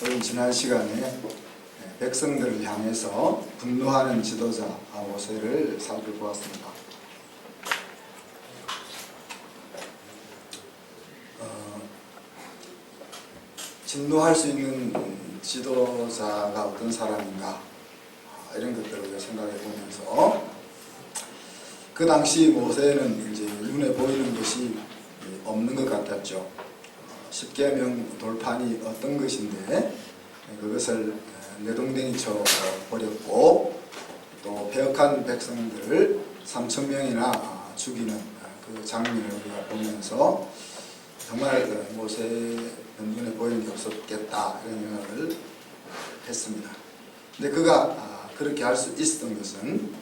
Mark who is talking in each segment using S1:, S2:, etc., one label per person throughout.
S1: 우리 지난 시간에 백성들을 향해서 분노하는 지도자 모세를 살펴보았습니다. 진노할 수 있는 지도자가 어떤 사람인가, 이런 것들을 생각해 보면서 그 당시 모세는 이제 눈에 보이는 것이 없는 것 같았죠. 십계명 돌판이 어떤 것인데 그것을 내동댕이 쳐 버렸고, 또 패역한 백성들을 3,000명이나 죽이는 그 장면을 우리가 보면서 정말 모세는 눈에 보이는 게 없었겠다, 이런 생각을 했습니다. 근데 그가 그렇게 할 수 있었던 것은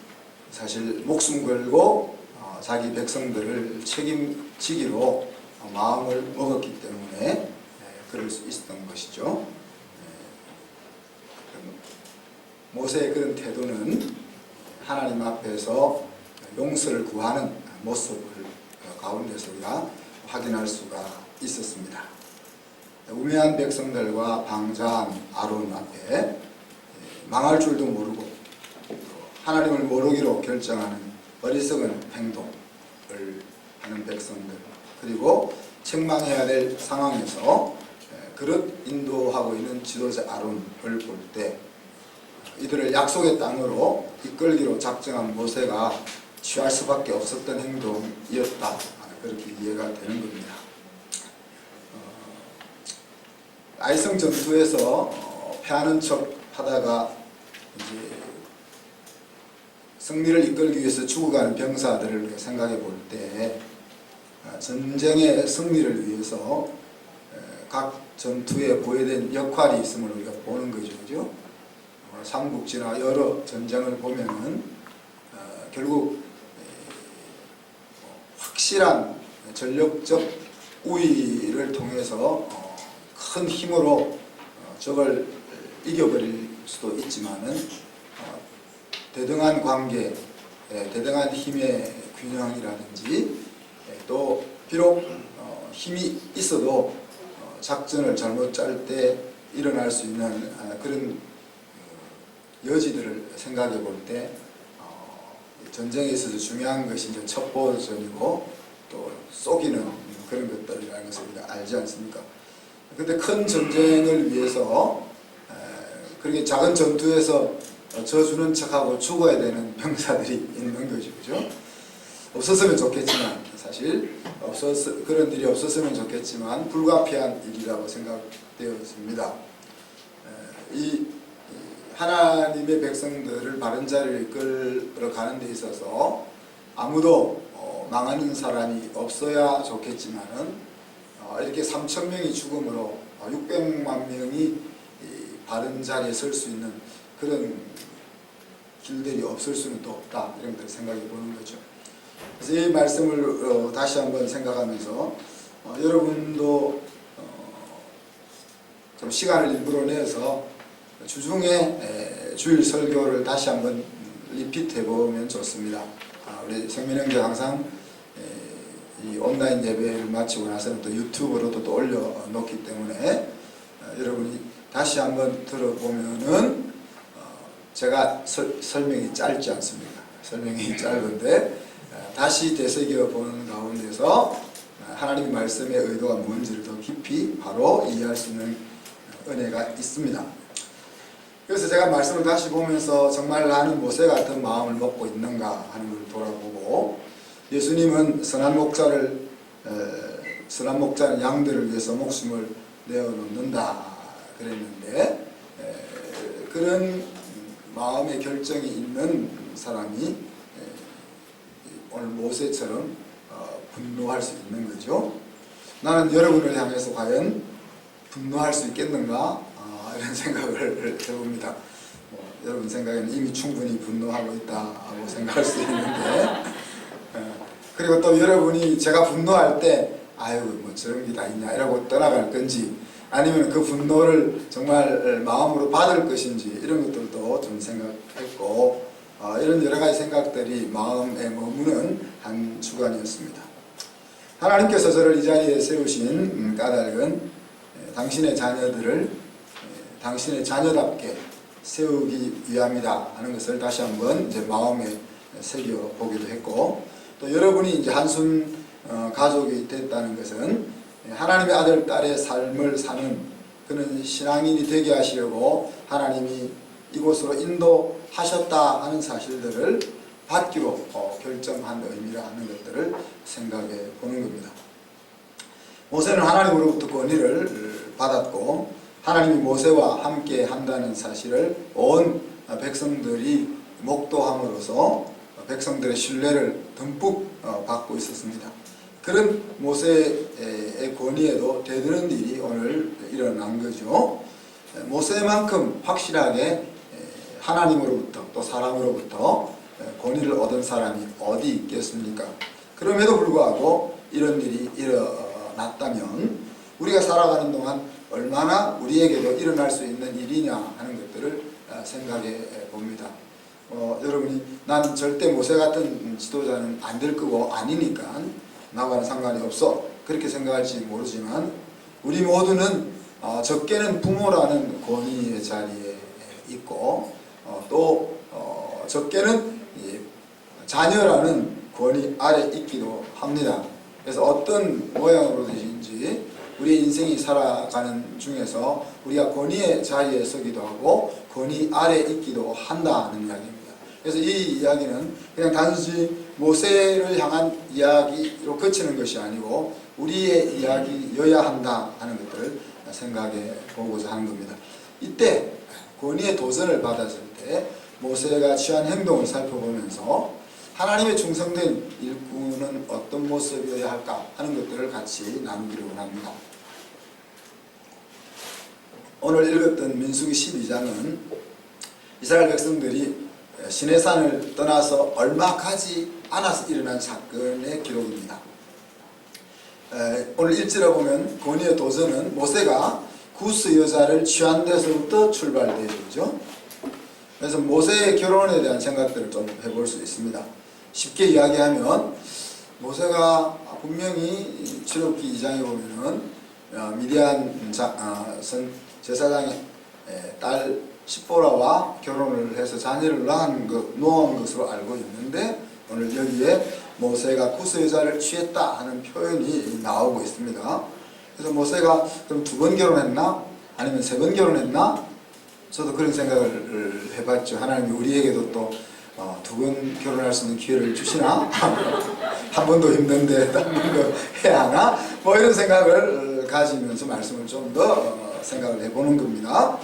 S1: 사실 목숨 걸고 자기 백성들을 책임지기로 마음을 먹었기 때문에 그럴 수 있었던 것이죠. 모세의 그런 태도는 하나님 앞에서 용서를 구하는 모습을 가운데서 우리가 확인할 수가 있었습니다. 우매한 백성들과 방자한 아론 앞에 망할 줄도 모르고 하나님을 모르기로 결정하는 어리석은 행동을 하는 백성들, 그리고 책망해야 될 상황에서 그릇 인도하고 있는 지도자 아론을 볼 때 이들을 약속의 땅으로 이끌기로 작정한 모세가 취할 수밖에 없었던 행동이었다, 그렇게 이해가 되는 겁니다. 아이성 전투에서 패하는 척 하다가 이제 승리를 이끌기 위해서 죽어가는 병사들을 생각해 볼 때 전쟁의 승리를 위해서 각 전투에 보여된 역할이 있음을 우리가 보는 거죠. 그죠? 삼국지나 여러 전쟁을 보면은 결국 확실한 전력적 우위를 통해서 큰 힘으로 적을 이겨버릴 수도 있지만은 대등한 관계, 대등한 힘의 균형이라든지, 또 비록 힘이 있어도 작전을 잘못 짤 때 일어날 수 있는 그런 여지들을 생각해 볼 때 전쟁에 있어서 중요한 것이 이제 첩보전이고 또 쏘기는 그런 것들이라는 것을 우리가 알지 않습니까? 근데 큰 전쟁을 위해서 그렇게 작은 전투에서 져주는 척하고 죽어야 되는 병사들이 있는 거죠. 그죠? 없었으면 좋겠지만, 사실 그런 일이 없었으면 좋겠지만 불가피한 일이라고 생각되어집니다. 이 하나님의 백성들을 바른 자리를 이끌어 가는 데 있어서 아무도 망하는 사람이 없어야 좋겠지만은 이렇게 3,000명이 죽음으로 600만 명이 바른 자리에 설 수 있는 그런 길들이 없을 수는 또 없다, 이런 것을 생각해 보는 거죠. 그래서 이 말씀을 다시 한번 생각하면서 여러분도 좀 시간을 일부러 내서 주중에 주일 설교를 다시 한번 리피트해 보면 좋습니다. 우리 생민형제 항상 이 온라인 예배를 마치고 나서는 또 유튜브로도 또 올려놓기 때문에 여러분이 다시 한번 들어보면은 제가 설명이 짧지 않습니다. 설명이 짧은데 다시 되새겨 보는 가운데서 하나님의 말씀의 의도가 뭔지를 더 깊이 바로 이해할 수 있는 은혜가 있습니다. 그래서 제가 말씀을 다시 보면서 정말 나는 모세 같은 마음을 먹고 있는가 하는 걸 돌아보고, 예수님은 선한 목자는 양들을 위해서 목숨을 내어놓는다 그랬는데, 그런 마음의 결정이 있는 사람이 오늘 모세처럼 분노할 수 있는 거죠. 나는 여러분을 향해서 과연 분노할 수 있겠는가, 이런 생각을 해봅니다. 여러분 생각에는 이미 충분히 분노하고 있다고 생각할 수 있는데, 그리고 또 여러분이 제가 분노할 때 아유 뭐 저런 게 다 있냐 이러고 떠나갈 건지, 아니면 그 분노를 정말 마음으로 받을 것인지, 이런 것들도 좀 생각했고, 이런 여러 가지 생각들이 마음에 머무는 한 주간이었습니다. 하나님께서 저를 이 자리에 세우신 까닭은 당신의 자녀들을 당신의 자녀답게 세우기 위함이다 하는 것을 다시 한번 이제 마음에 새겨 보기도 했고, 또 여러분이 이제 한순 가족이 됐다는 것은 하나님의 아들 딸의 삶을 사는 그런 신앙인이 되게 하시려고 하나님이 이곳으로 인도하셨다 하는 사실들을 받기로 결정한 의미라 하는 것들을 생각해 보는 겁니다. 모세는 하나님으로부터 권위를 받았고 하나님이 모세와 함께 한다는 사실을 온 백성들이 목도함으로써 백성들의 신뢰를 듬뿍 받고 있었습니다. 그런 모세의 권위에도 대드는 일이 오늘 일어난 거죠. 모세만큼 확실하게 하나님으로부터 또 사람으로부터 권위를 얻은 사람이 어디 있겠습니까? 그럼에도 불구하고 이런 일이 일어났다면 우리가 살아가는 동안 얼마나 우리에게도 일어날 수 있는 일이냐 하는 것들을 생각해 봅니다. 여러분이 난 절대 모세 같은 지도자는 안 될 거고 아니니까 나와는 상관이 없어 그렇게 생각할지 모르지만 우리 모두는 적게는 부모라는 권위의 자리에 있고 또 적게는 자녀라는 권위 아래 있기도 합니다. 그래서 어떤 모양으로든지 우리의 인생이 살아가는 중에서 우리가 권위의 자리에 서기도 하고 권위 아래 있기도 한다는 이야기입니다. 그래서 이 이야기는 그냥 단지 모세를 향한 이야기로 그치는 것이 아니고 우리의 이야기여야 한다 하는 것들을 생각해 보고자 하는 겁니다. 이때 권위의 도전을 받았을 때 모세가 취한 행동을 살펴보면서 하나님의 충성된 일꾼은 어떤 모습이어야 할까 하는 것들을 같이 나누기를 원합니다. 오늘 읽었던 민수기 12장은 이스라엘 백성들이 시내산을 떠나서 얼마 가지 않아서 일어난 사건의 기록입니다. 오늘 1절에 보면 권위의 도전은 모세가 구스 여자를 취한 데서부터 출발되죠. 그래서 모세의 결혼에 대한 생각들을 좀 해볼 수 있습니다. 쉽게 이야기하면 모세가 분명히 출애굽기 2장에 보면은 미디안 제사장의 딸 시보라와 결혼을 해서 자녀를 낳은 것으로 알고 있는데 오늘 여기에 모세가 구스 여자를 취했다 하는 표현이 나오고 있습니다. 그래서 모세가 그럼 2번 결혼했나? 아니면 3번 결혼했나? 저도 그런 생각을 해봤죠. 하나님이 우리에게도 또 2번 결혼할 수 있는 기회를 주시나? 한 번도 힘든데 한 번도 해야 하나? 뭐 이런 생각을 가지면서 말씀을 좀 더 생각을 해보는 겁니다.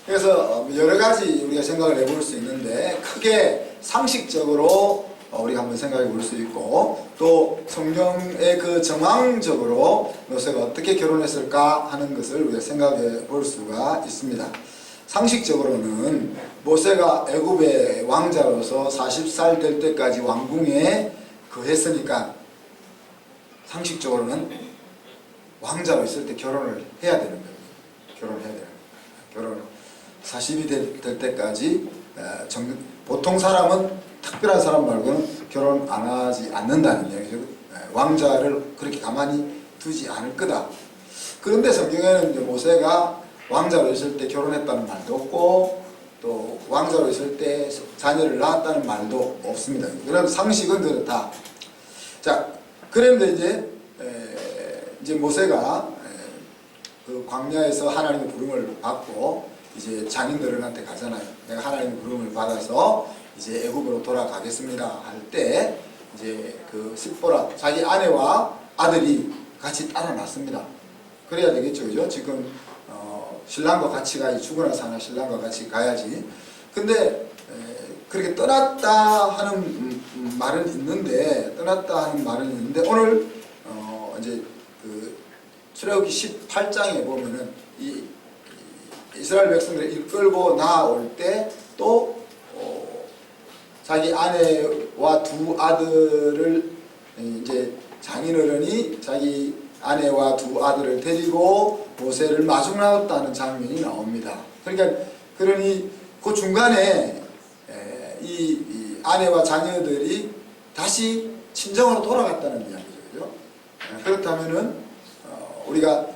S1: 그래서 여러 가지 우리가 생각을 해볼 수 있는데 크게 상식적으로 우리가 한번 생각해 볼 수 있고 또 성경의 그 정황적으로 모세가 어떻게 결혼했을까 하는 것을 우리가 생각해 볼 수가 있습니다. 상식적으로는 모세가 애굽의 왕자로서 40살 될 때까지 왕궁에 거했으니까 상식적으로는 왕자로 있을 때 결혼을 해야 되는 거예요. 결혼해야 돼요. 결혼을 40이 될 때까지 보통 사람은 특별한 사람 말고는 결혼 안 하지 않는다는 얘기죠. 왕자를 그렇게 가만히 두지 않을 거다. 그런데 성경에는 이제 모세가 왕자로 있을 때 결혼했다는 말도 없고 또 왕자로 있을 때 자녀를 낳았다는 말도 없습니다. 그런 상식은 그렇다. 자, 그런데 이제 모세가 그 광야에서 하나님의 부름을 받고 이제 장인들한테 가잖아요. 내가 하나님의 부름을 받아서 이제 애굽으로 돌아가겠습니다 할 때 이제 그 시보라 자기 아내와 아들이 같이 따라 났습니다. 그래야 되겠죠, 그죠? 지금 신랑과 같이 가야지. 죽으나 사나 신랑과 같이 가야지. 근데 그렇게 떠났다 하는 말은 있는데 오늘 이제 그 출애굽기 18장에 보면은 이 이스라엘 백성들을 이끌고 나올 때 또 자기 아내와 2 아들을 이제 장인어른이 자기 아내와 2 아들을 데리고 모세를 마중 나왔다는 장면이 나옵니다. 그러니 그 중간에 이 아내와 자녀들이 다시 친정으로 돌아갔다는 이야기죠. 그렇다면은 우리가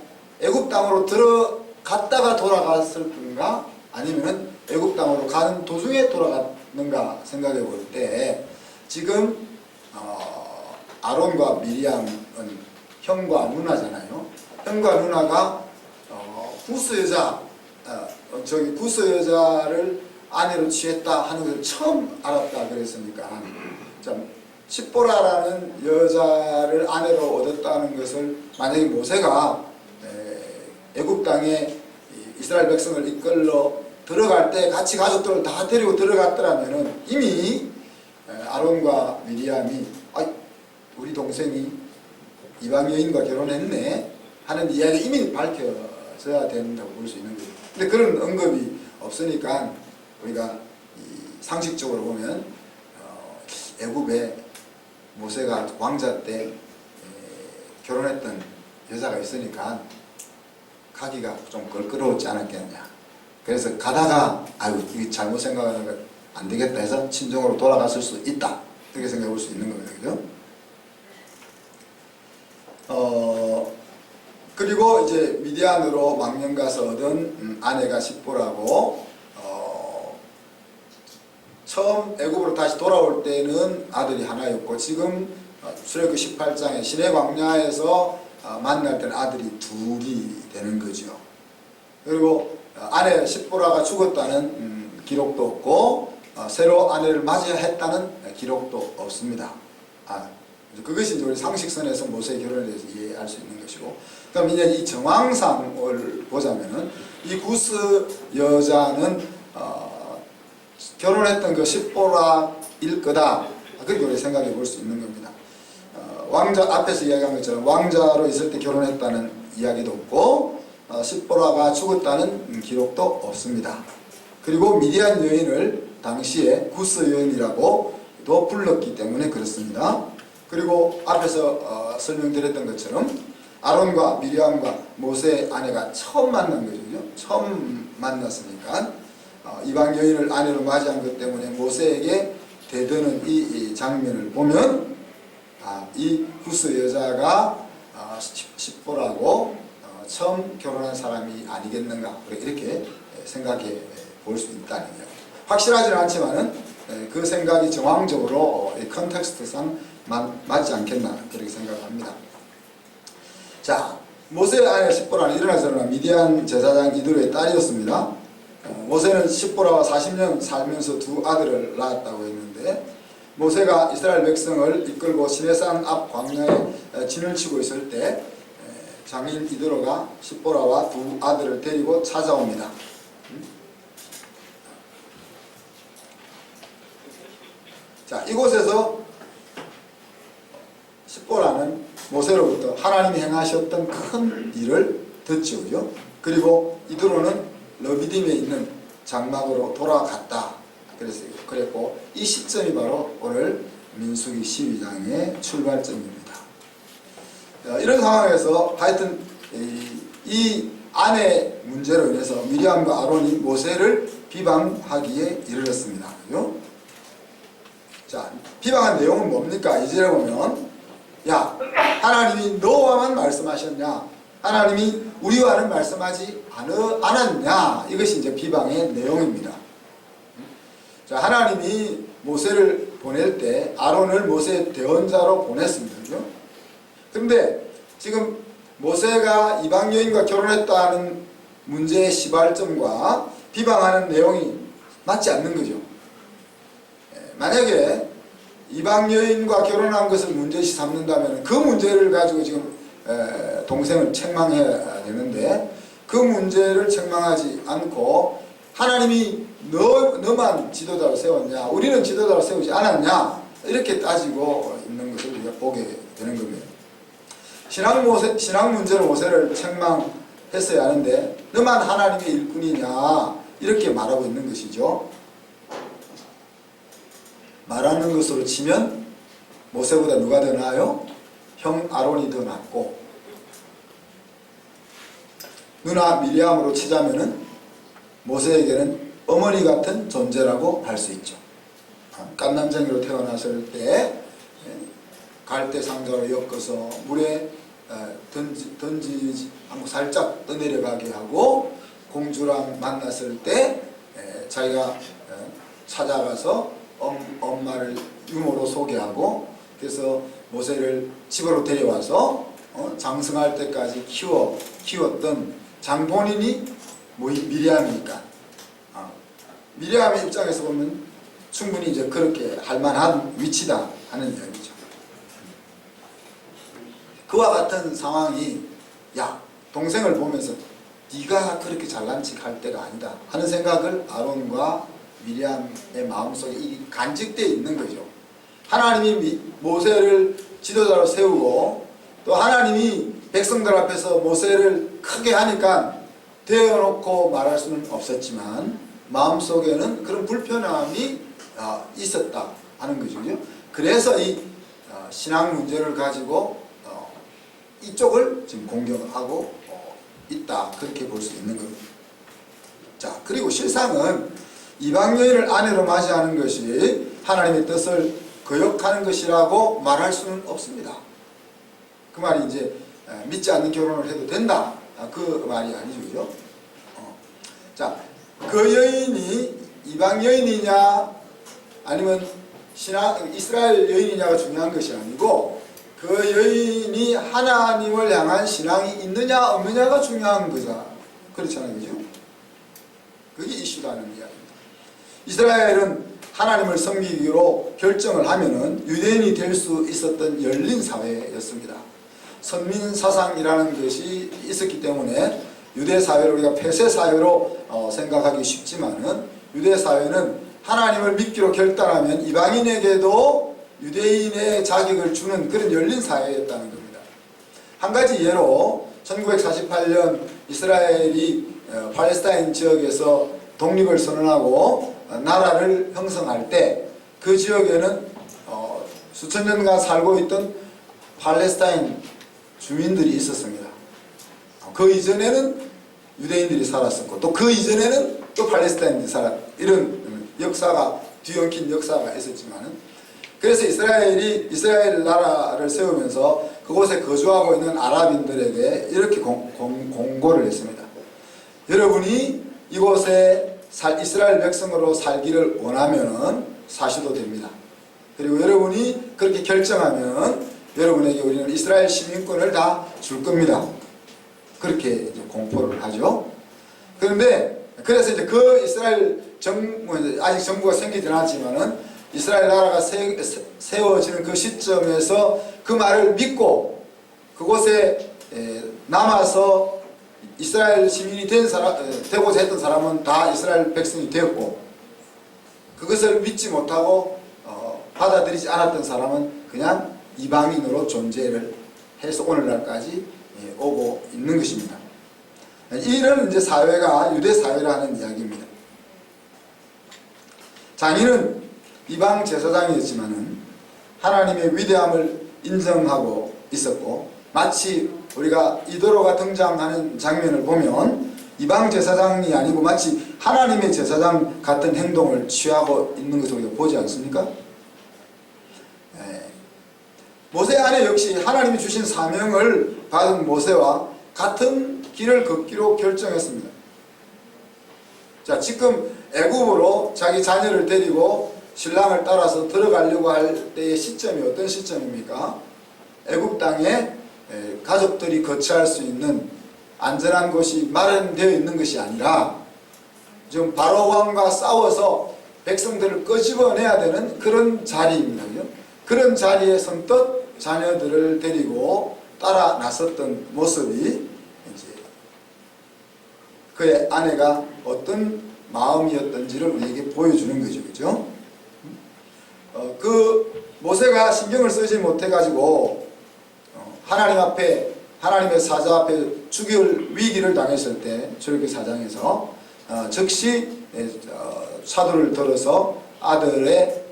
S1: 애굽 땅으로 갔다가 돌아갔을 건가 아니면 애굽 땅으로 가는 도중에 돌아갔는가 생각해 볼 때 지금 아론과 미리암은 형과 누나잖아요. 형과 누나가 구스 여자를 아내로 취했다 하는 것을 처음 알았다 그랬으니까 십보라라는 여자를 아내로 얻었다는 것을 만약에 모세가 애굽 땅에 이스라엘 백성을 이끌러 들어갈 때 같이 가족들을 다 데리고 들어갔더라면 이미 아론과 미리암이 우리 동생이 이방 여인과 결혼했네 하는 이야기 이미 밝혀져야 된다고 볼 수 있는 거예요. 근데 그런 언급이 없으니까 우리가 상식적으로 보면 애굽에 모세가 왕자 때 결혼했던 여자가 있으니까 가기가 좀 껄끄러웠지 않았겠냐. 그래서 가다가 이게 잘못 생각하는 거 안 되겠다 해서 친정으로 돌아갔을 수 있다. 이렇게 생각해 볼 수 있는 겁니다. 그죠? 그리고 이제 미디안으로 망명 가서 얻은 아내가 십보라고 처음 애굽으로 다시 돌아올 때는 아들이 하나였고 지금 출애굽기 18장에 시내 광야에서 만날 때는 아들이 둘이 되는 거죠. 그리고 아내 십보라가 죽었다는 기록도 없고 새로 아내를 맞이했다는 기록도 없습니다. 그것이 이제 우리 상식선에서 모세의 결혼에 대해서 이해할 수 있는 것이고, 그럼 이제 이 정황상을 보자면은 이 구스 여자는 결혼했던 그 십보라일 거다. 그렇게 우리 생각해 볼 수 있는 겁니다. 왕자 앞에서 이야기한 것처럼 왕자로 있을 때 결혼했다는 이야기도 없고 십보라가 죽었다는 기록도 없습니다. 그리고 미디안 여인을 당시에 구스 여인이라고도 불렀기 때문에 그렇습니다. 그리고 앞에서 설명드렸던 것처럼 아론과 미리암과 모세의 아내가 처음 만난 거죠. 처음 만났으니까 이방 여인을 아내로 맞이한 것 때문에 모세에게 대드는 이 장면을 보면 이 구스 여자가 십보라고 처음 결혼한 사람이 아니겠는가 이렇게 생각해 볼 수 있다는 거예요. 확실하지는 않지만은 그 생각이 정황적으로 컨텍스트상 맞지 않겠나 그렇게 생각합니다. 자, 모세의 아내 십보라는 일어나서나 미디안 제사장 이드로의 딸이었습니다. 모세는 십보라와 40년 살면서 두 아들을 낳았다고 했는데 모세가 이스라엘 백성을 이끌고 시내산 앞 광야에 진을 치고 있을 때 장인 이드로가 십보라와 두 아들을 데리고 찾아옵니다. 자, 이곳에서 십보라는 모세로부터 하나님이 행하셨던 큰 일을 듣죠. 그죠? 그리고 이드로는 르비딤에 있는 장막으로 돌아갔다. 그랬고 이 시점이 바로 오늘 민수기 12장의 출발점입니다. 이런 상황에서 하여튼 이 아내 문제로 인해서 미리암과 아론이 모세를 비방하기에 이르렀습니다. 그죠? 자, 비방한 내용은 뭡니까? 이제 보면 야, 하나님이 너와만 말씀하셨냐? 하나님이 우리와는 말씀하지 않았냐? 이것이 이제 비방의 내용입니다. 자, 하나님이 모세를 보낼 때 아론을 모세의 대언자로 보냈습니다. 그런데 지금 모세가 이방 여인과 결혼했다는 문제의 시발점과 비방하는 내용이 맞지 않는 거죠. 만약에 이방 여인과 결혼한 것을 문제시 삼는다면 그 문제를 가지고 지금 동생을 책망해야 되는데 그 문제를 책망하지 않고 하나님이 너만 지도자로 세웠냐, 우리는 지도자로 세우지 않았냐, 이렇게 따지고 있는 것을 우리가 보게 되는 겁니다. 신앙 문제로 모세를 책망했어야 하는데 너만 하나님의 일꾼이냐 이렇게 말하고 있는 것이죠. 말하는 것으로 치면 모세보다 누가 더 나아요? 형 아론이 더 낫고, 누나 미리암으로 치자면은 모세에게는 어머니 같은 존재라고 할 수 있죠. 깜남쟁이로 태어났을 때 갈대 상자로 엮어서 물에 던지지 않고 살짝 떠내려가게 하고 공주랑 만났을 때 자기가 찾아가서 엄마를 유모로 소개하고, 그래서 모세를 집으로 데려와서 장성할 때까지 키웠던 장본인이 미리암이니까, 미리암의 입장에서 보면 충분히 이제 그렇게 할 만한 위치다 하는 이야기죠. 그와 같은 상황이, 야, 동생을 보면서 네가 그렇게 잘난 척 할 때가 아니다 하는 생각을 아론과 미리암의 마음속에 간직되어 있는 거죠. 하나님이 모세를 지도자로 세우고, 또 하나님이 백성들 앞에서 모세를 크게 하니까 대어놓고 말할 수는 없었지만 마음속에는 그런 불편함이 있었다 하는 거죠. 그래서 이 신앙 문제를 가지고 이쪽을 지금 공격하고 있다, 그렇게 볼 수 있는 겁니다. 자, 그리고 실상은 이방 여인을 아내로 맞이하는 것이 하나님의 뜻을 거역하는 것이라고 말할 수는 없습니다. 그 말이 이제 믿지 않는 결혼을 해도 된다, 그 말이 아니죠, 그죠? 자, 그 여인이 이방 여인이냐 아니면 이스라엘 여인이냐가 중요한 것이 아니고, 그 여인이 하나님을 향한 신앙이 있느냐 없느냐가 중요한 거죠. 그렇잖아요, 그죠? 그게 이슈라는 이야기입니다. 이스라엘은 하나님을 섬기기로 결정을 하면은 유대인이 될 수 있었던 열린 사회였습니다. 선민사상이라는 것이 있었기 때문에 유대 사회를 우리가 폐쇄 사회로 생각하기 쉽지만은, 유대 사회는 하나님을 믿기로 결단하면 이방인에게도 유대인의 자격을 주는 그런 열린 사회였다는 겁니다. 한 가지 예로 1948년 이스라엘이 팔레스타인 지역에서 독립을 선언하고 나라를 형성할 때 그 지역에는 수천 년간 살고 있던 팔레스타인 주민들이 있었습니다. 그 이전에는 유대인들이 살았었고, 또 그 이전에는 또 팔레스타인들이 이런 역사가, 뒤엉킨 역사가 있었지만은, 그래서 이스라엘 나라를 세우면서 그곳에 거주하고 있는 아랍인들에게 이렇게 공고를 했습니다. 여러분이 이곳에 이스라엘 백성으로 살기를 원하면은 사셔도 됩니다. 그리고 여러분이 그렇게 결정하면 여러분에게 우리는 이스라엘 시민권을 다 줄 겁니다. 그렇게 이제 공포를 하죠. 그래서 이제 그 이스라엘 아직 정부가 생기진 않았지만은, 이스라엘 나라가 세워지는 그 시점에서 그 말을 믿고 그곳에 남아서 이스라엘 시민이 되고자 했던 사람은 다 이스라엘 백성이 되었고, 그것을 믿지 못하고 받아들이지 않았던 사람은 그냥 이방인으로 존재를 해서 오늘날까지 오고 있는 것입니다. 이런 이제 사회가 유대 사회라는 이야기입니다. 장인은 이방 제사장이었지만은 하나님의 위대함을 인정하고 있었고, 마치 우리가 이도로가 등장하는 장면을 보면 이방 제사장이 아니고 마치 하나님의 제사장 같은 행동을 취하고 있는 것을 우리가 보지 않습니까? 모세 아내 역시 하나님이 주신 사명을 받은 모세와 같은 길을 걷기로 결정했습니다. 자, 지금 애굽으로 자기 자녀를 데리고 신랑을 따라서 들어가려고 할 때의 시점이 어떤 시점입니까? 애굽 땅에 가족들이 거처할 수 있는 안전한 곳이 마련되어 있는 것이 아니라 지금 바로 왕과 싸워서 백성들을 끄집어내야 되는 그런 자리입니다. 그런 자리에 선뜻 자녀들을 데리고 따라 나섰던 모습이 이제 그의 아내가 어떤 마음이었던지를 우리에게 보여주는 거죠. 그죠? 그 모세가 신경을 쓰지 못해가지고 하나님 앞에, 하나님의 사자 앞에 죽일 위기를 당했을 때 출애굽기 4장에서 즉시 사도를 들어서 아들의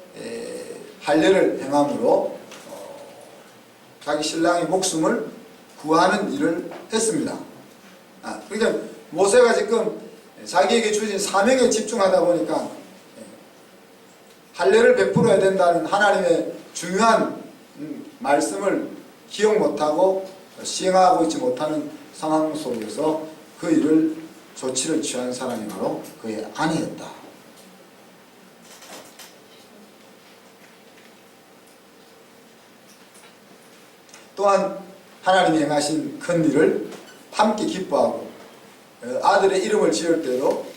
S1: 할례를 행함으로 자기 신랑의 목숨을 구하는 일을 했습니다. 그러니까 모세가 지금 자기에게 주신 사명에 집중하다 보니까 할례를 베풀어야 된다는 하나님의 중요한 말씀을 기억 못하고 시행하고 있지 못하는 상황 속에서 그 일을 조치를 취한 사람이 바로 그의 아내였다. 또한 하나님이 행하신 큰 일을 함께 기뻐하고 아들의 이름을 지을 때도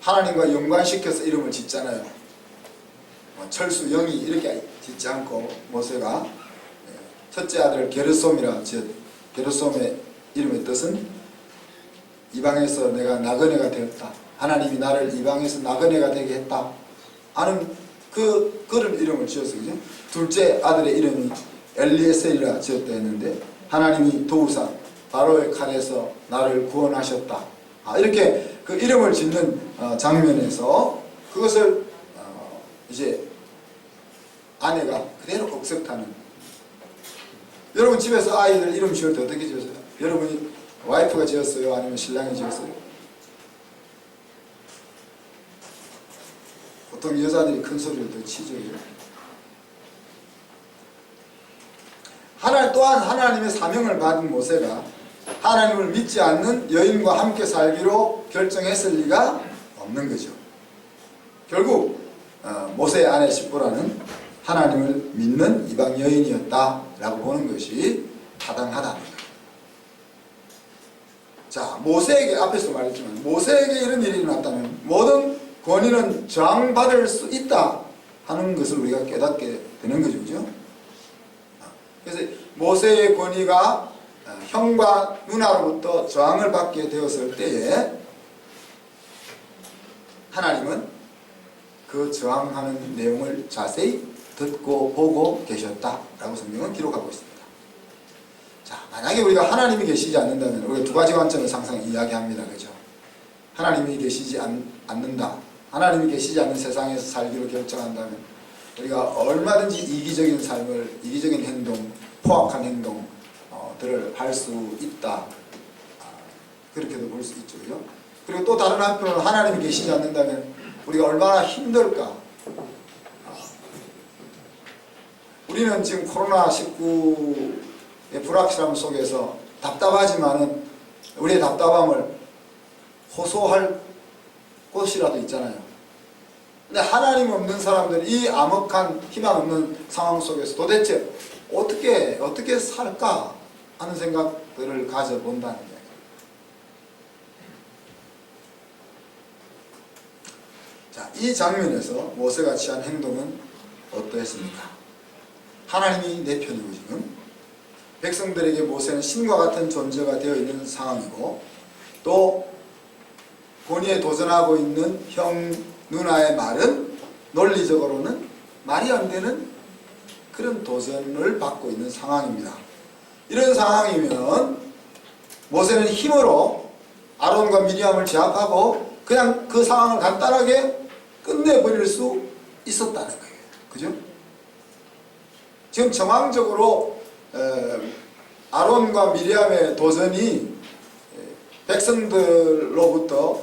S1: 하나님과 연관시켜서 이름을 짓잖아요. 철수, 영이 이렇게 짓지 않고 모세가 첫째 아들을 게르솜이라 지었. 게르솜의 이름의 뜻은 이방에서 내가 나그네가 되었다. 하나님이 나를 이방에서 나그네가 되게 했다 하는 그런 이름을 지었어요. 그죠? 둘째 아들의 이름이 엘리에셀이라 지었다 했는데 하나님이 도우사 바로의 칼에서 나를 구원하셨다. 이렇게 그 이름을 짓는 장면에서 그것을 이제 아내가 그대로 억석하는. 여러분 집에서 아이들 이름 지을 때 어떻게 지었어요? 여러분이 와이프가 지었어요? 아니면 신랑이 지었어요? 보통 여자들이 큰 소리를 더 치죠. 또한 하나님의 사명을 받은 모세가 하나님을 믿지 않는 여인과 함께 살기로 결정했을 리가 없는 거죠. 결국 모세의 아내 십보라는 하나님을 믿는 이방 여인이었다라고 보는 것이 타당하다는 거예요. 자, 모세에게 앞에서 말했지만 모세에게 이런 일이 일어났다면 모든 권위는 저항받을 수 있다 하는 것을 우리가 깨닫게 되는 거죠. 그죠? 그래서 모세의 권위가 형과 누나로부터 저항을 받게 되었을 때에 하나님은 그 저항하는 내용을 자세히 듣고 보고 계셨다라고 성경은 기록하고 있습니다. 자, 만약에 우리가 하나님이 계시지 않는다면 우리가 두 가지 관점을 항상 이야기합니다. 그죠? 하나님이 계시지 않는다. 하나님이 계시지 않는 세상에서 살기로 결정한다면 우리가 얼마든지 이기적인 삶을, 이기적인 행동, 포악한 행동들을 할 수 있다. 그렇게도 볼 수 있죠. 그죠? 그리고 또 다른 한편으로 하나님이 계시지 않는다면 우리가 얼마나 힘들까. 우리는 지금 코로나19의 불확실함 속에서 답답하지만은 우리의 답답함을 호소할 곳이라도 있잖아요. 근데 하나님 없는 사람들이 이 암흑한 희망 없는 상황 속에서 도대체 어떻게 살까 하는 생각들을 가져본다는 거예요. 자, 이 장면에서 모세가 취한 행동은 어떠했습니까? 하나님이 내 편이고 지금 백성들에게 모세는 신과 같은 존재가 되어 있는 상황이고 또 권위에 도전하고 있는 형 누나의 말은 논리적으로는 말이 안 되는 그런 도전을 받고 있는 상황입니다. 이런 상황이면 모세는 힘으로 아론과 미리암을 제압하고 그냥 그 상황을 간단하게 끝내버릴 수 있었다는 거예요. 그죠? 지금 정황적으로 아론과 미리암의 도전이 백성들로부터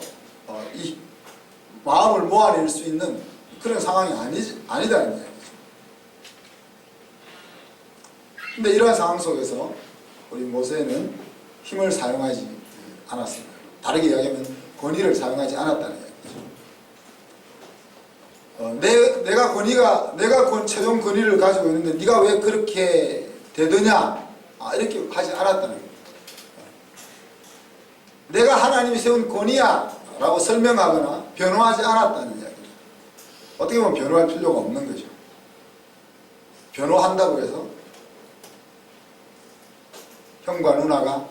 S1: 이 마음을 모아낼 수 있는 그런 상황이 아니다는 이야기죠. 근데 이러한 상황 속에서 우리 모세는 힘을 사용하지 않았습니다. 다르게 이야기하면 권위를 사용하지 않았다는 이야기죠. 내가 최종 권위를 가지고 있는데 네가 왜 그렇게 되더냐 이렇게 하지 않았다는 거예요. 내가 하나님이 세운 권위야 라고 설명하거나 변호하지 않았다는 이야기입니다. 어떻게 보면 변호할 필요가 없는 거죠. 변호한다고 해서 형과 누나가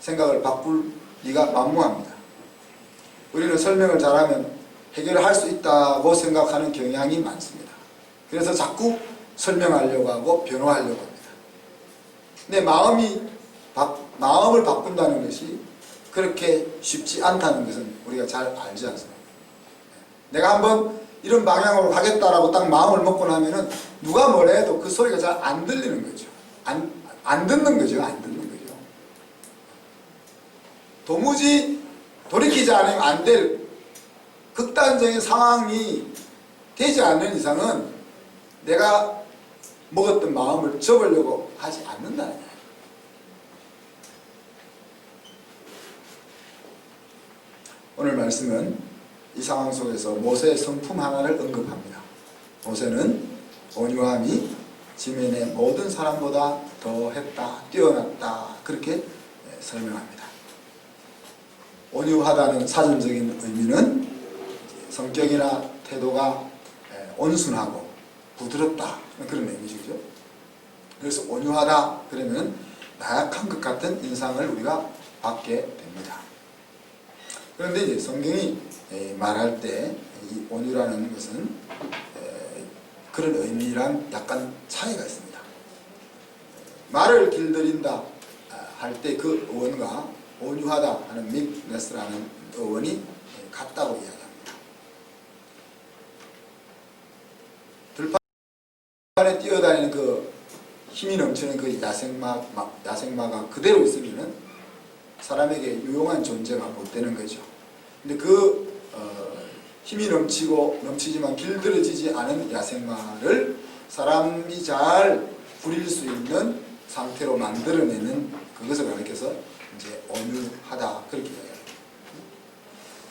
S1: 생각을 바꿀 리가 만무합니다. 우리는 설명을 잘하면 해결을 할 수 있다고 생각하는 경향이 많습니다. 그래서 자꾸 설명하려고 하고 변호하려고 합니다. 근데 마음을 바꾼다는 것이 그렇게 쉽지 않다는 것은 우리가 잘 알지 않습니까? 내가 한번 이런 방향으로 가겠다라고 딱 마음을 먹고 나면은 누가 뭐라 해도 그 소리가 잘 안 들리는 거죠. 안 듣는 거죠. 안 듣는 거죠. 도무지 돌이키지 않으면 안 될 극단적인 상황이 되지 않는 이상은 내가 먹었던 마음을 접으려고 하지 않는다는 거예요. 오늘 말씀은 이 상황 속에서 모세의 성품 하나를 언급합니다. 모세는 온유함이 지면의 모든 사람보다 더했다, 뛰어났다, 그렇게 설명합니다. 온유하다는 사전적인 의미는 성격이나 태도가 온순하고 부드럽다, 그런 의미죠. 그래서 온유하다 그러면 나약한 것 같은 인상을 우리가 받게 됩니다. 그런데 이제 성경이 말할 때 이 온유라는 것은 그런 의미랑 약간 차이가 있습니다. 말을 길들인다 할 때 그 어원과 온유하다 하는 meekness라는 어원이 같다고 이야기합니다. 들판에 뛰어다니는 그 힘이 넘치는 그 야생마가 그대로 있으면은 사람에게 유용한 존재가 못 되는 거죠. 근데 그 힘이 넘치지만 길들여지지 않은 야생마를 사람이 잘 부릴 수 있는 상태로 만들어내는 그것을 가리켜서 이제 온유하다, 그렇게 이야기합니다.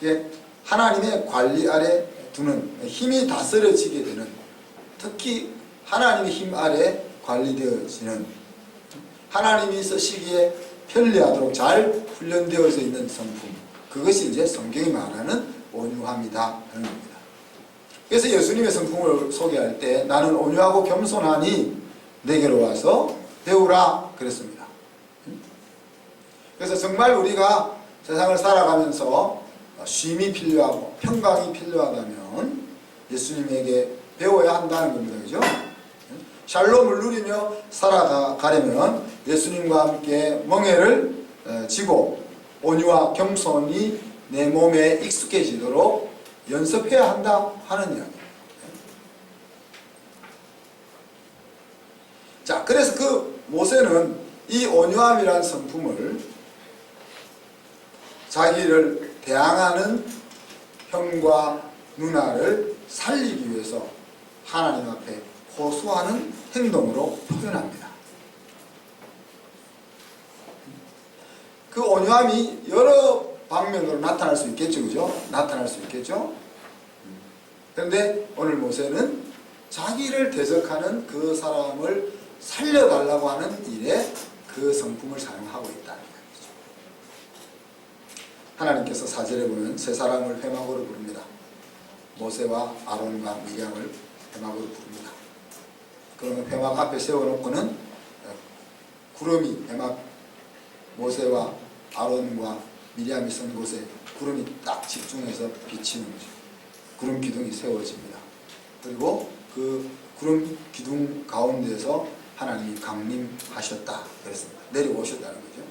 S1: 이게 하나님의 관리 아래 두는, 힘이 다스려지게 되는, 특히 하나님의 힘 아래 관리되어지는, 하나님이 쓰시기에 편리하도록 잘 훈련되어져 있는 성품, 그것이 이제 성경이 말하는 온유함이다 하는 겁니다. 그래서 예수님의 성품을 소개할 때 나는 온유하고 겸손하니 내게로 와서 배우라 그랬습니다. 그래서 정말 우리가 세상을 살아가면서 쉼이 필요하고 평강이 필요하다면 예수님에게 배워야 한다는 겁니다. 그죠? 샬롬을 누리며 살아가려면 예수님과 함께 멍에를 지고 온유와 겸손이 내 몸에 익숙해지도록 연습해야 한다 하는 이야기입니다. 자, 그래서 그 모세는 이 온유함이라는 성품을 자기를 대항하는 형과 누나를 살리기 위해서 하나님 앞에 호소하는 행동으로 표현합니다. 그 온유함이 여러 방면으로 나타날 수 있겠죠, 그죠? 나타날 수 있겠죠? 그런데 오늘 모세는 자기를 대적하는 그 사람을 살려달라고 하는 일에 그 성품을 사용하고 있다는 얘기죠. 하나님께서 사절에 보면 세 사람을 회막으로 부릅니다. 모세와 아론과 미리암을 회막으로 부릅니다. 그러면 회막 앞에 세워놓고는 구름이 회막 모세와 아론과 미리암이 선 곳에 구름이 딱 집중해서 비치는 거죠. 구름 기둥이 세워집니다. 그리고 그 구름 기둥 가운데에서 하나님이 강림하셨다 그랬습니다. 내려오셨다는 거죠.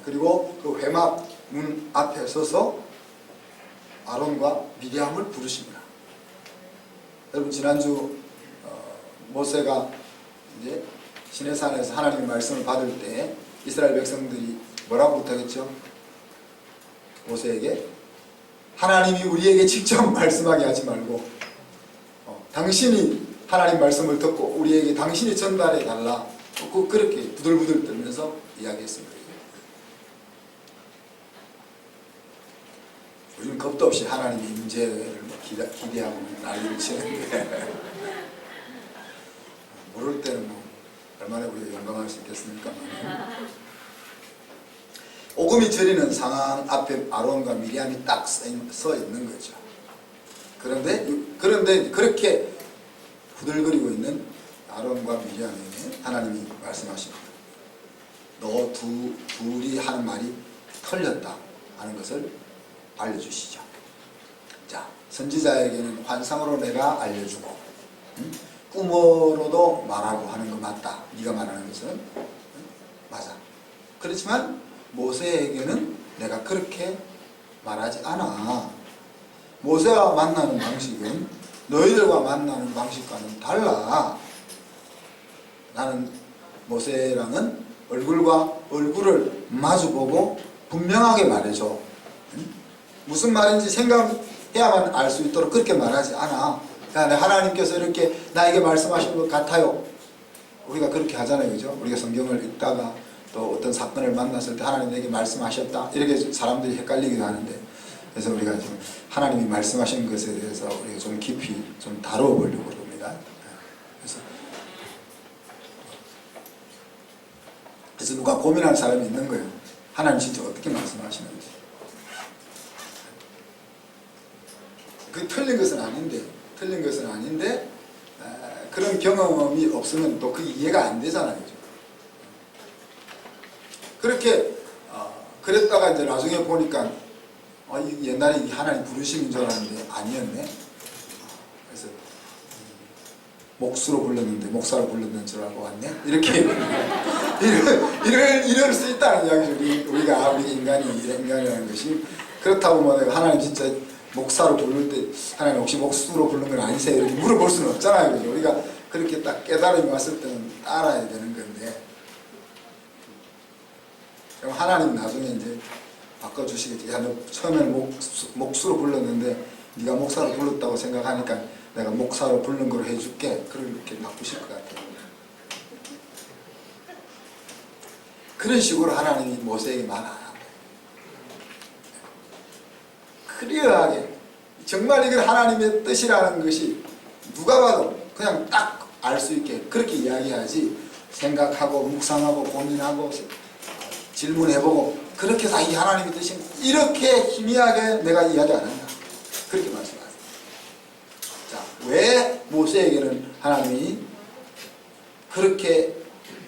S1: 그리고 그 회막 문 앞에 서서 아론과 미리암을 부르십니다. 여러분 지난주 모세가 이제 시내산에서 하나님의 말씀을 받을 때 이스라엘 백성들이 뭐라고 부탁했죠? 모세에게 하나님이 우리에게 직접 말씀하게 하지 말고 당신이 하나님 말씀을 듣고 우리에게 당신이 전달해 달라, 그렇게 부들부들 떨면서 이야기했습니다. 요즘 겁도 없이 하나님의 임재를 기대하고 난리를 치는데 모를 때는 얼마나 우리가 용감할 수 있겠습니까? 오금이 저리는 상황 앞에 아론과 미리암이 딱 서 있는 거죠. 그런데 그렇게 후들거리고 있는 아론과 미리암에게 하나님이 말씀하십니다. 너 둘이 하는 말이 틀렸다 하는 것을 알려주시죠. 자, 선지자에게는 환상으로 내가 알려주고 꿈으로도 말하고 하는 거 맞다. 네가 말하는 것은 맞아. 그렇지만 모세에게는 내가 그렇게 말하지 않아. 모세와 만나는 방식은 너희들과 만나는 방식과는 달라. 나는 모세랑은 얼굴과 얼굴을 마주보고 분명하게 말해줘. 무슨 말인지 생각해야만 알 수 있도록 그렇게 말하지 않아. 그러니까 하나님께서 이렇게 나에게 말씀하신 것 같아요. 우리가 그렇게 하잖아요, 그죠? 우리가 성경을 읽다가 또 어떤 사건을 만났을 때 하나님 내게 말씀하셨다, 이렇게 사람들이 헷갈리기도 하는데 그래서 우리가 지금 하나님이 말씀하신 것에 대해서 우리가 좀 깊이 좀 다뤄보려고 합니다. 그래서 누가 고민하는 사람이 있는 거예요. 하나님 진짜 어떻게 말씀하시는지. 그 틀린 것은 아닌데 그런 경험이 없으면 또 그 이해가 안 되잖아요. 그렇게 그랬다가 이제 나중에 보니까 옛날에 하나님 부르심인 줄 알았는데 아니었네. 그래서 목수로 불렀는데 목사로 불렀는 줄 알고 왔네. 이렇게 이럴 수 있다는 이야기죠. 우리가 인간이라는 것이. 그렇다고 뭐 하나님 진짜 목사로 부를 때 하나님 혹시 목수로 부른 건 아니세요? 이렇게 물어볼 수는 없잖아요. 그죠? 우리가 그렇게 딱 깨달음이 왔을 때는 따라야 되는 건데, 그럼 하나님 나중에 이제 바꿔주시겠지. 야, 너 처음에는 목수로 불렀는데 네가 목사로 불렀다고 생각하니까 내가 목사로 부른 거로 해줄게. 그렇게 바꾸실 것 같아요. 그런 식으로 하나님이 모세에게 말 안 합니다. 클리어하게 정말 이건 하나님의 뜻이라는 것이 누가 봐도 그냥 딱 알 수 있게 그렇게 이야기하지, 생각하고 묵상하고 고민하고 질문해보고 그렇게 해서 이게 하나님의 뜻인 이렇게 희미하게 내가 이야기 안 한다. 그렇게 말씀하세요. 자, 왜 모세에게는 하나님이 그렇게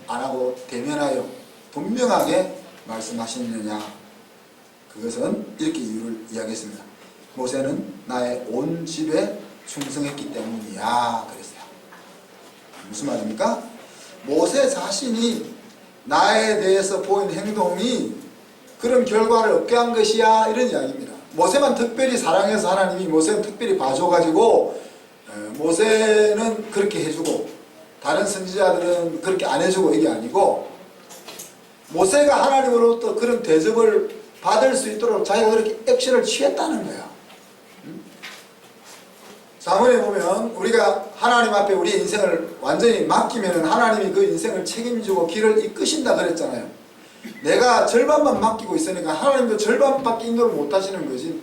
S1: 안 하고 대면하여 분명하게 말씀하시느냐? 그것은 이렇게 이유를 이야기했습니다. 모세는 나의 온 집에 충성했기 때문이야. 그랬어요. 무슨 말입니까? 모세 자신이 나에 대해서 보인 행동이 그런 결과를 얻게 한 것이야, 이런 이야기입니다. 모세만 특별히 사랑해서 하나님이 모세는 특별히 봐줘가지고 모세는 그렇게 해주고 다른 선지자들은 그렇게 안 해주고, 이게 아니고 모세가 하나님으로부터 그런 대접을 받을 수 있도록 자기가 그렇게 액션을 취했다는 거야. 자문에 보면 우리가 하나님 앞에 우리의 인생을 완전히 맡기면 하나님이 그 인생을 책임지고 길을 이끄신다 그랬잖아요. 내가 절반만 맡기고 있으니까 하나님도 절반밖에 인도를 못 하시는 거지.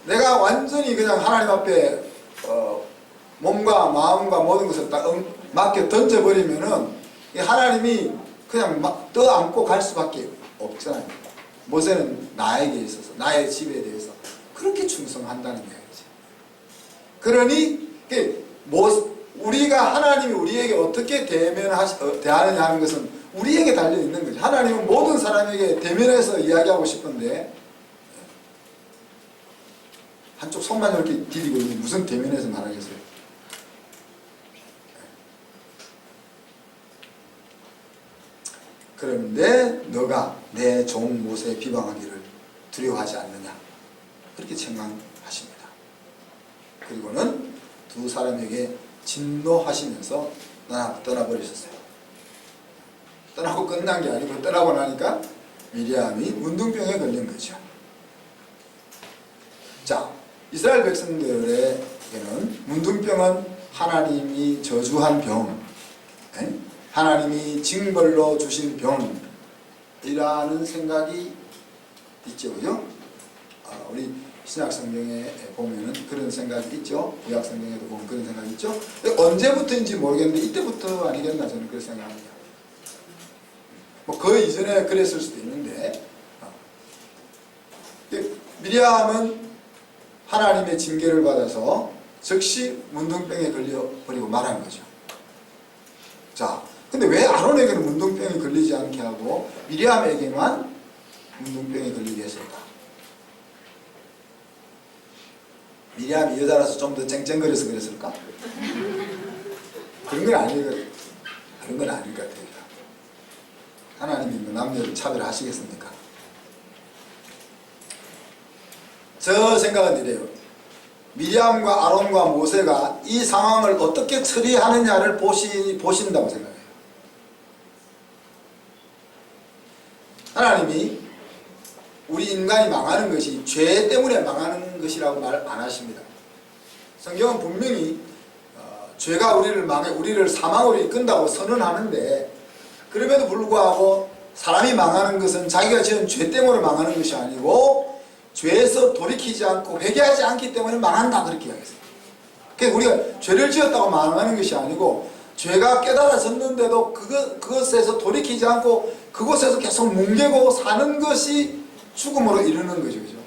S1: 내가 완전히 그냥 하나님 앞에 몸과 마음과 모든 것을 딱 맡겨 던져버리면은 하나님이 그냥 막 떠안고 갈 수밖에 없잖아요. 모세는 나에게 있어서, 나의 집에 대해서 그렇게 충성한다는 이야기죠. 그러니 우리가 하나님이 우리에게 어떻게 대하느냐 하는 것은 우리에게 달려있는 거죠. 하나님은 모든 사람에게 대면해서 이야기하고 싶은데 한쪽 손만 이렇게 디디고 무슨 대면해서 말하겠어요. 그런데 너가 내 종 모세의 비방하기를 두려워하지 않느냐, 그렇게 책망하십니다. 그리고는 두 사람에게 진노하시면서 떠나버리셨어요. 떠나고 끝난 게 아니고 떠나고 나니까 미리암이 문둥병에 걸린 거죠. 자, 이스라엘 백성들에게는 문둥병은 하나님이 저주한 병, 하나님이 징벌로 주신 병이라는 생각이 있죠. 그죠? 우리 신약성경에 보면은 그런 생각이 있죠. 구약성경에도 보면 그런 생각이 있죠. 언제부터인지 모르겠는데 이때부터 아니겠나, 저는 그렇게 생각합니다. 뭐 그 이전에 그랬을 수도 있는데, 미리암은 하나님의 징계를 받아서 즉시 문둥병에 걸려버리고 말한 거죠. 자, 근데 왜 아론에게는 문둥병이 걸리지 않게 하고 미리암에게만 문둥병이 걸리게 했을까? 미리암이 여자라서 좀 더 쨍쨍거려서 그랬을까? 그런 건 아닐 것 같아요. 하나님이 뭐 남녀를 차별하시겠습니까? 저 생각은 이래요. 미리암과 아론과 모세가 이 상황을 어떻게 처리하느냐를 보신다고 생각해요. 하나님이 우리 인간이 망하는 것이 죄 때문에 망하는 것이라고 말 안 하십니다. 성경은 분명히 죄가 우리를 사망으로 이끈다고 선언하는데, 그럼에도 불구하고 사람이 망하는 것은 자기가 지은 죄 때문에 망하는 것이 아니고 죄에서 돌이키지 않고 회개하지 않기 때문에 망한다 그렇게 이야기했어요. 그러니까 우리가 죄를 지었다고 망하는 것이 아니고 죄가 깨달아졌는데도 그것에서 돌이키지 않고 그곳에서 계속 뭉개고 사는 것이 죽음으로 이르는 거죠. 그죠?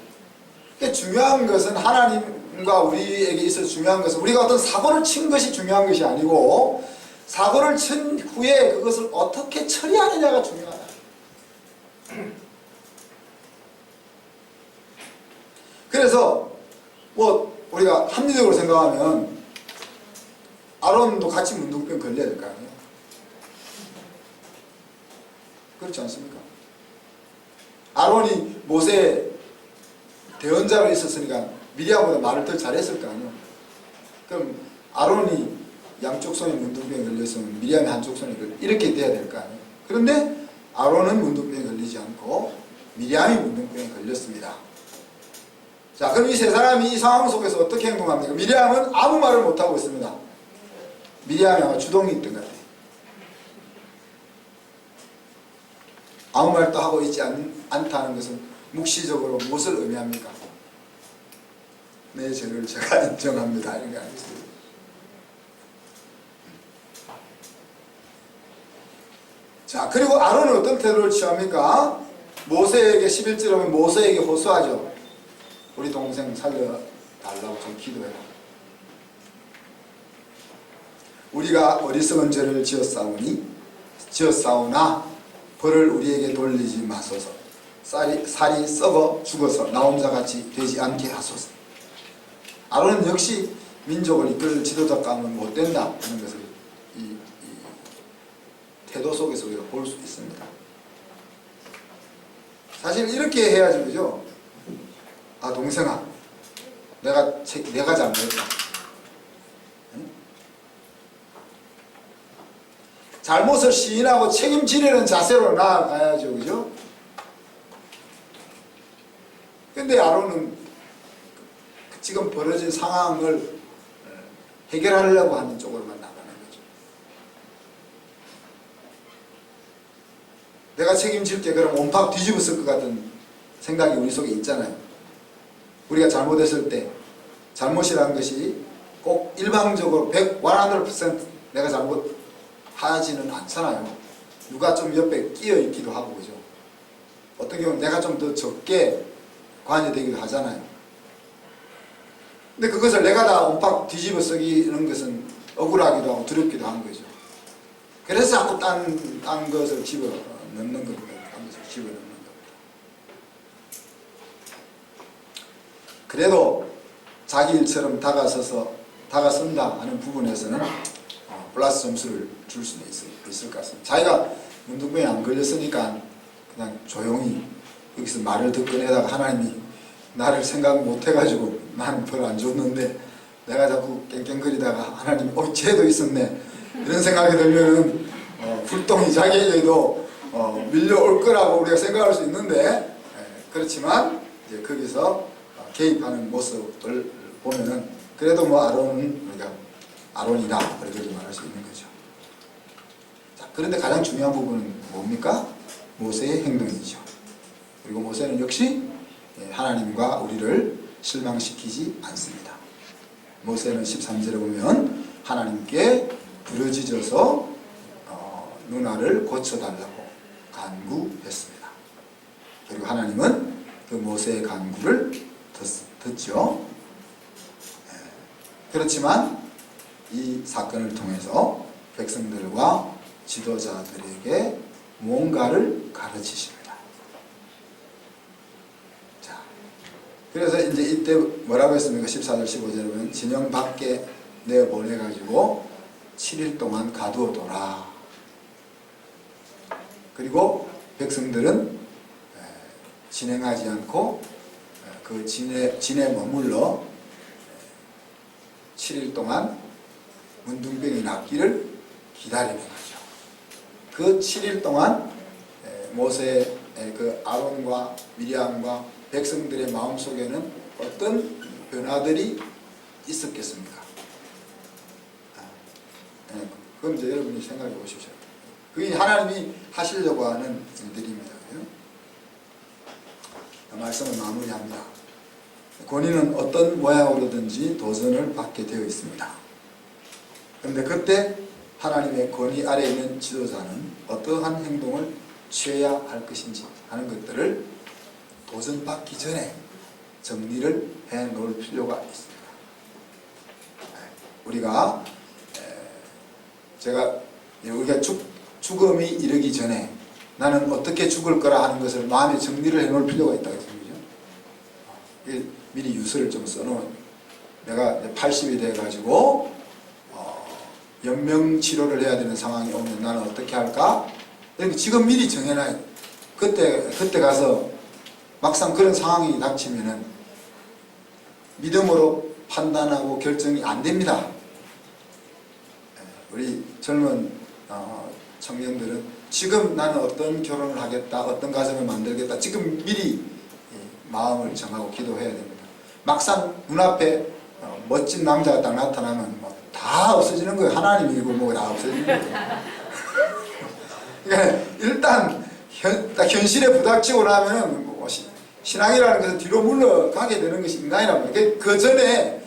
S1: 그러니까 중요한 것은 하나님과 우리에게 있어서 중요한 것은 우리가 어떤 사고를 친 것이 중요한 것이 아니고 사고를 친 후에 그것을 어떻게 처리하느냐가 중요하다. 그래서 뭐 우리가 합리적으로 생각하면 아론도 같이 문둥병 걸려야 될 거 아니에요? 그렇지 않습니까? 아론이 모세 대언자로 있었으니까 미리암보다 말을 더 잘했을 거 아니에요? 그럼 아론이 양쪽 손에 문둥병에 걸렸으면 미리암이 한쪽 손에 이렇게 돼야 될 거 아니에요? 그런데 아론은 문둥병에 걸리지 않고 미리암이 문둥병에 걸렸습니다. 자, 그럼 이 세 사람이 이 상황 속에서 어떻게 행동합니까? 미리암은 아무 말을 못하고 있습니다. 미리암이 아마 주동이 있던 것 같아요. 아무 말도 하고 있지 않다는 것은 묵시적으로 무엇을 의미합니까? 내 죄를 제가 인정합니다. 이런 게 아니겠어요. 자, 그리고 아론은 어떤 태도를 취합니까? 모세에게 11절에 보면 모세에게 호소하죠. 우리 동생 살려달라고 좀 기도해라. 우리가 어리석은 죄를 지었사오나 벌을 우리에게 돌리지 마소서. 살이 썩어 죽어서 나 혼자같이 되지 않게 하소서. 아론은 역시 민족을 이끌 지도자 가면 못 된다 하는 것을 이 태도 속에서 우리가 볼 수 있습니다. 사실 이렇게 해야지, 그죠? 아, 동생아, 내가 잘못했다. 응? 잘못을 시인하고 책임지려는 자세로 나아가야죠, 그죠? 근데 아론은 지금 벌어진 상황을 해결하려고 하는 쪽으로만 나가는 거죠. 내가 책임질게, 그럼 온팍 뒤집었을 것 같은 생각이 우리 속에 있잖아요. 우리가 잘못했을 때 잘못이라는 것이 꼭 일방적으로 100% 내가 잘못하지는 않잖아요. 누가 좀 옆에 끼어 있기도 하고, 그죠? 어떤 경우는 내가 좀 더 적게 관여되기도 하잖아요. 근데 그것을 내가 다 온팍 뒤집어 쓰기는 것은 억울하기도 하고 두렵기도 한 거죠. 그래서 자꾸 딴 것을 집어넣는 겁니다. 딴 것을 집어넣는 겁니다. 그래도 자기 일처럼 다가선다 하는 부분에서는 플러스 점수를 줄 수는 있을 것 같습니다. 자기가 문둥병에 안 걸렸으니까 그냥 조용히 여기서 말을 듣고 내다가 하나님이 나를 생각 못 해가지고 나는 벌 안 줬는데 내가 자꾸 깽깽거리다가 하나님 쟤도 있었네 이런 생각이 들면은 불똥이 자기에게도 밀려올 거라고 우리가 생각할 수 있는데, 그렇지만 이제 거기서 개입하는 모습을 보면은 그래도 뭐 아론은 우리가 아론이다 그렇게 말할 수 있는 거죠. 자, 그런데 가장 중요한 부분은 뭡니까? 모세의 행동이죠. 그리고 모세는 역시 하나님과 우리를 실망시키지 않습니다. 모세는 13절에 보면 하나님께 부르짖어서 누나를 고쳐달라고 간구했습니다. 그리고 하나님은 그 모세의 간구를 듣죠. 그렇지만 이 사건을 통해서 백성들과 지도자들에게 무언가를 가르치십니다. 자, 그래서 이제 이때 뭐라고 했습니까? 14절 15절에 보면 진영 밖에 내보내가지고 7일 동안 가두어둬라. 그리고 백성들은 진행하지 않고 그 진에 머물러 7일 동안 문둥병이 낫기를 기다리는 거죠. 그 7일 동안 모세의 그 아론과 미리암과 백성들의 마음속에는 어떤 변화들이 있었겠습니까? 그건 이제 여러분이 생각해 보십시오. 그게 하나님이 하시려고 하는 일들입니다. 말씀을 마무리합니다. 권위는 어떤 모양으로든지 도전을 받게 되어 있습니다. 그런데 그때 하나님의 권위 아래에 있는 지도자는 어떠한 행동을 취해야 할 것인지 하는 것들을 도전받기 전에 정리를 해 놓을 필요가 있습니다. 우리가 우리가 죽음이 이르기 전에 나는 어떻게 죽을 거라 하는 것을 마음에 정리를 해 놓을 필요가 있다고 했습니다. 미리 유서를 좀 써놓은, 내가 80이 돼가지고 연명 치료를 해야 되는 상황이 오면 나는 어떻게 할까? 그러니까 지금 미리 정해놔야 돼. 그때 가서 막상 그런 상황이 닥치면은 믿음으로 판단하고 결정이 안 됩니다. 우리 젊은 청년들은 지금 나는 어떤 결혼을 하겠다, 어떤 가정을 만들겠다, 지금 미리 마음을 정하고 기도해야 됩니다. 막상 눈앞에 멋진 남자가 딱 나타나면 다 없어지는 거예요. 하나님이고 뭐고 다 없어지는 거예요. 그러니까 일단 현실에 부닥치고 나면은 신앙이라는 것은 뒤로 물러가게 되는 것이 인간이란 말이에요. 그 전에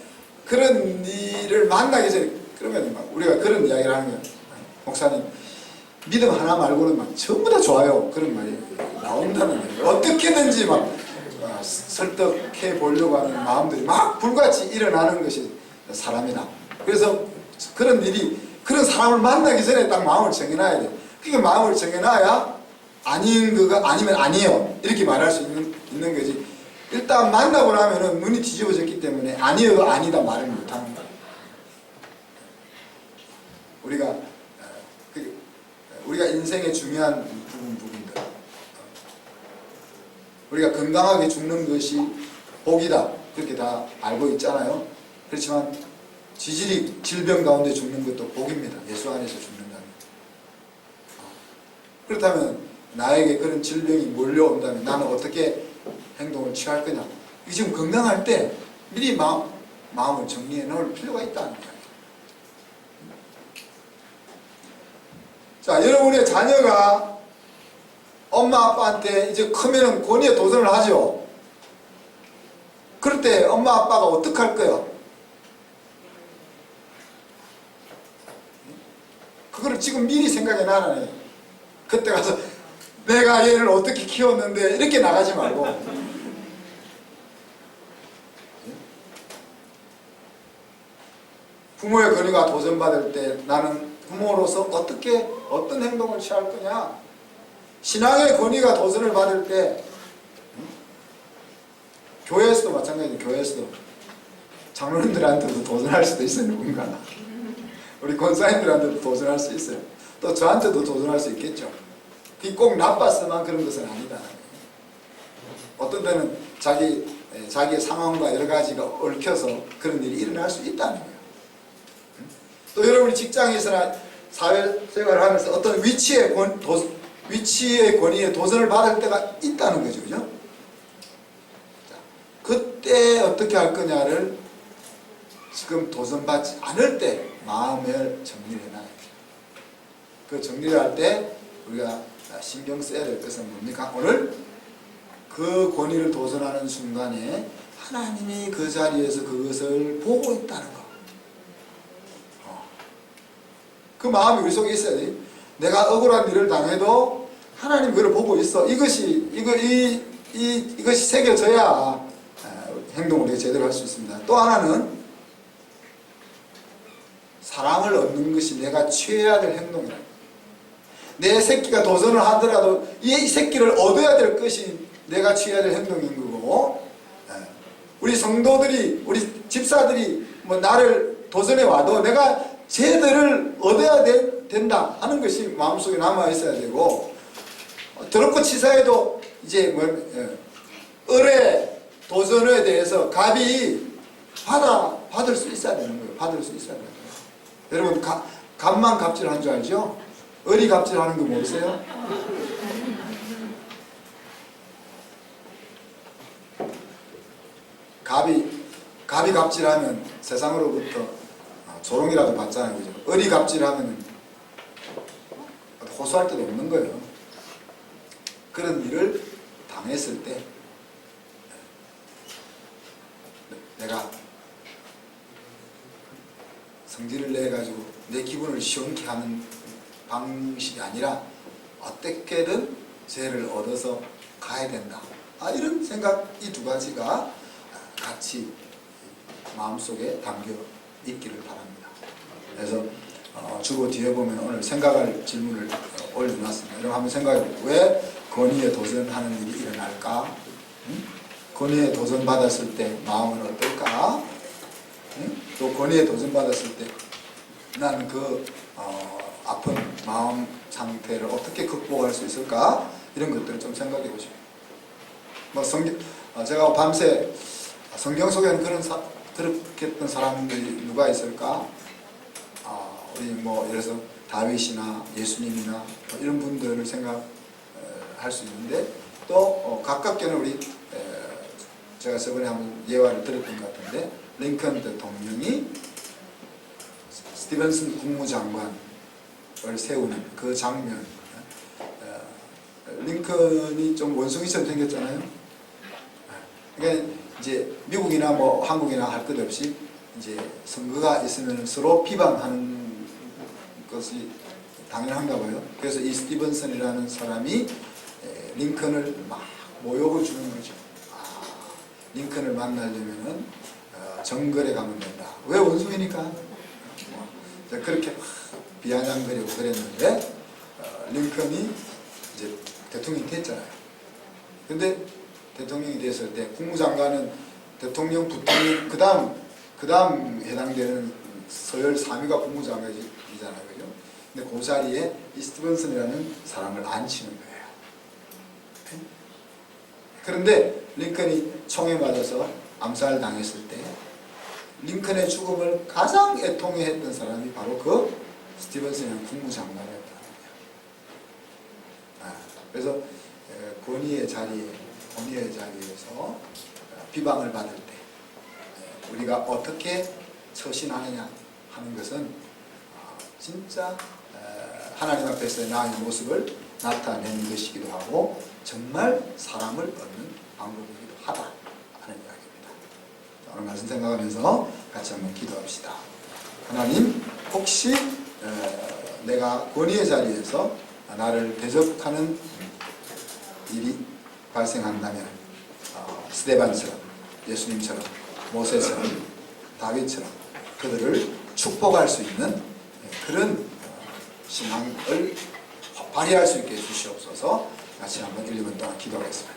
S1: 그런 일을 만나기 전에, 그러면 우리가 그런 이야기를 하는 거예요. 목사님, 믿음 하나 말고는 막 전부 다 좋아요. 그런 말이 나온다는 거예요. 어떻게든지 막 설득해 보려고 하는 마음들이 막 불같이 일어나는 것이 사람이다. 그래서 그런 사람을 만나기 전에 딱 마음을 정해놔야 돼. 그러니까 마음을 정해놔야 아니면 아니에요. 이렇게 말할 수 있는 거지. 일단 만나고 나면은 눈이 뒤집어졌기 때문에 아니어도 아니다 말을 못하는 거예요. 우리가 인생의 중요한 부분들, 우리가 건강하게 죽는 것이 복이다, 그렇게 다 알고 있잖아요. 그렇지만 질병 가운데 죽는 것도 복입니다. 예수 안에서 죽는다면. 그렇다면 나에게 그런 질병이 몰려온다면 나는 어떻게 행동을 취할 거냐. 지금 건강할 때 미리 마음을 정리해 놓을 필요가 있다는 거예요. 자, 여러분의 자녀가 엄마 아빠한테 이제 크면은 권위에 도전을 하죠. 그럴 때 엄마 아빠가 어떻게 할 거예요? 그거를 지금 미리 생각해 놔라네. 그때 가서 내가 얘를 어떻게 키웠는데 이렇게 나가지 말고, 부모의 권위가 도전받을 때 나는 부모로서 어떤 행동을 취할 거냐. 신앙의 권위가 도전을 받을 때, 교회에서도 마찬가지예요. 교회에서도 장로님들한테도 도전할 수도 있어요. 누군가 우리 권사님들한테도 도전할 수 있어요. 또 저한테도 도전할 수 있겠죠. 그게 꼭 나빴으만 그런 것은 아니다. 어떤 때는 자기의 상황과 여러 가지가 얽혀서 그런 일이 일어날 수 있다는 거예요. 또 여러분이 직장에서나 사회생활을 하면서 어떤 위치의 권위에 도전을 받을 때가 있다는 거죠. 그죠? 자, 그때 어떻게 할 거냐를 지금 도전받지 않을 때 마음을 정리를 해놔야 돼요. 그 정리를 할 때 우리가 신경 써야 될 것은 뭡니까? 오늘 그 권위를 도전하는 순간에 하나님이 그 자리에서 그것을 보고 있다는 거. 그 마음이 우리 속에 있어야 돼. 내가 억울한 일을 당해도 하나님 그걸 보고 있어. 이것이 새겨져야 행동을 제대로 할 수 있습니다. 또 하나는 사랑을 얻는 것이 내가 취해야 될 행동이라. 내 새끼가 도전을 하더라도 이 새끼를 얻어야 될 것이 내가 취해야 될 행동인 거고, 우리 성도들이, 우리 집사들이 나를 도전해 와도 내가 쟤들을 얻어야 된다 하는 것이 마음속에 남아 있어야 되고, 더럽고 치사해도 이제 을의 도전에 대해서 갑이 받을 수 있어야 되는 거예요. 받을 수 있어야 되는 거예요. 여러분, 갑만 갑질한 줄 알죠? 을이 갑질하는 거 모르세요? 갑이 갑질하면 세상으로부터 조롱이라도 받잖아요. 그죠? 을이 갑질하면 호소할 데도 없는 거예요. 그런 일을 당했을 때 내가 성질을 내가지고 내 기분을 시원케 하는 방식이 아니라 어떻게든 죄를 얻어서 가야 된다. 이런 생각, 이 두 가지가 같이 마음속에 담겨 있기를 바랍니다. 그래서 주보 뒤에 보면 오늘 생각할 질문을 올려놨습니다. 여러분 한번 생각해보세요. 왜 권위에 도전하는 일이 일어날까? 권위에 도전받았을 때 마음은 어떨까? 또 권위에 도전받았을 때 나는 그 아픈 마음 상태를 어떻게 극복할 수 있을까? 이런 것들을 좀 생각해 보시고, 제가 밤새 성경 속에는 그렇게 했던 사람들이 누가 있을까? 우리 예를 들어서 다윗이나 예수님이나 이런 분들을 생각할 수 있는데, 또 가깝게는 우리 제가 저번에 한번 예화를 들었던 것 같은데, 링컨 대통령이 스티븐슨 국무장관을 세우는 그 장면, 링컨이 좀 원숭이처럼 생겼잖아요. 그러니까 이제 미국이나 한국이나 할 것 없이 이제 선거가 있으면 서로 비방하는 것이 당연한가 봐요. 그래서 이 스티븐슨이라는 사람이 링컨을 막 모욕을 주는 거죠. 링컨을 만나려면은 정글에 가면 된다. 왜 원숭이니까? 그렇게 비아냥거리고 그랬는데 링컨이 이제 대통령이 됐잖아요. 근데 대통령이 됐을 때 국무장관은 대통령, 부통령, 그 다음 해당되는 서열 3위가 국무장관이잖아요. 그죠? 근데 그 자리에 이 스티븐슨이라는 사람을 앉히는 거예요. 그런데 링컨이 총에 맞아서 암살당했을 때 링컨의 죽음을 가장 애통해했던 사람이 바로 그 스티븐슨이라는 국무장관이었다는 거예요. 그래서 권위의 자리에서 비방을 받을 때 우리가 어떻게 처신하느냐 하는 것은 진짜 하나님 앞에서의 나의 모습을 나타내는 것이기도 하고 정말 사람을 얻는 방법이기도 하다 하는 이야기입니다. 오늘 말씀 생각하면서 같이 한번 기도합시다. 하나님, 혹시 내가 권위의 자리에서 나를 대적하는 일이 발생한다면 스데반처럼, 예수님처럼, 모세처럼, 다윗처럼 그들을 축복할 수 있는 그런 신앙을 발휘할 수 있게 해주시옵소서. 같이 한번 1, 2분 동안 기도하겠습니다.